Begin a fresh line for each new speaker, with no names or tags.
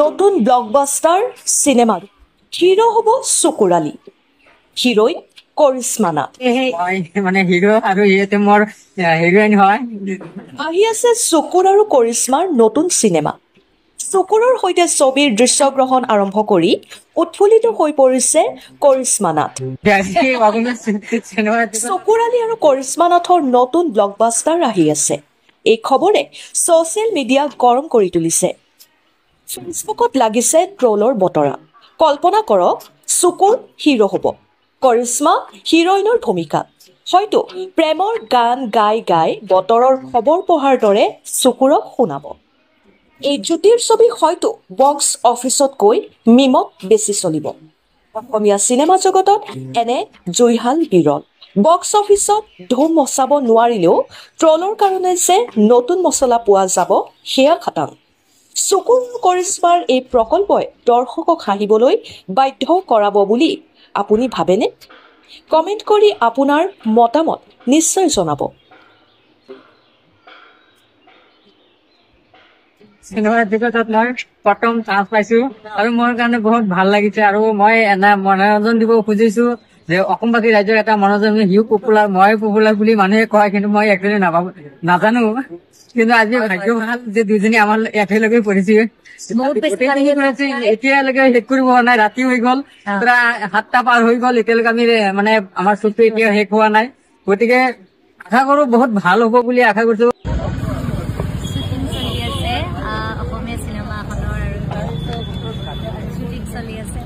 নতুন ব্লকবাস্টাৰ চিনেমাৰ হিৰো হ'ব চকুৰ আলী, হিৰোইন কৰিশ্মা নাথ।
মানে হিৰো আৰু ইহঁতে মোৰ হিৰোইন হয়।
আহি আছে চকুৰ আৰু কৰিশ্মাৰ নতুন চিনেমা। চকুৰৰ সৈতে ছবিৰ দৃশ্যগ্ৰহণ আৰম্ভ কৰি উৎফুল্লিত হৈ পৰিছে কৰিশ্মা নাথ। চকুৰ আলী আৰু কৰিশ্মা নাথৰ নতুন ব্লকবাষ্টাৰ আহি আছে। এই খবৰে ছ'চিয়েল মিডিয়া গৰম কৰি তুলিছে। ফেচবুকত লাগিছে ট্ৰলৰ বতৰা। কল্পনা কৰক, চকুৰ হিৰো হ'ব, কৰিশ্মা হিৰোইনৰ ভূমিকা। হয়তো প্ৰেমৰ গান গাই গাই বতৰৰ খবৰ পঢ়াৰ দৰে চকুৰক শুনাব। এই জুটিৰ ছবি হয়তো বক্স অফিচতকৈ মিমত বেছি চলিব। অসমীয়া চিনেমা জগতত এনে জুইহাল বিৰল। বক্স অফিচত ধুম মচাব নোৱাৰিলেও ট্ৰলৰ কাৰণে যে নতুন মছলা পোৱা যাব সেয়া খাটাং। চকুৰ কৰিশ্মাৰ এই প্ৰকল্পই দৰ্শকক হাঁহিবলৈ বাধ্য কৰাব বুলি আপুনি ভাবেনে? কমেণ্ট কৰি আপোনাৰ মতামত নিশ্চয় জনাব।
চিনেমাৰ দিশত মই প্ৰথম চান্স পাইছো আৰু মোৰ কাৰণে বহুত ভাল লাগিছে। আৰু মই এনে মনোৰঞ্জন দিব খুজিছো যে অসমবাসী ৰাইজৰ এটা মনোৰঞ্জন, সিও পপুলাৰ মই পপুলাৰ বুলি মানুহে কয়, কিন্তু মই একচুৱেলি নাজানো। কিন্তু আজি ভাগ্য ভাল যে দুইজনী আমাৰ একেলগে পঢ়িছে। এতিয়ালৈকে শেষ কৰিব হোৱা নাই, ৰাতি হৈ গ'ল, প্ৰায় 7টা পাৰ হৈ গ'ল, এতিয়ালৈকে আমি মানে আমাৰ শ্বুটটো এতিয়া শেষ হোৱা নাই। গতিকে আশা কৰো বহুত ভাল হ'ব বুলি আশা কৰিছো।
অসমীয়া চিনেমা এখনৰ শ্বুটিং চলি আছে।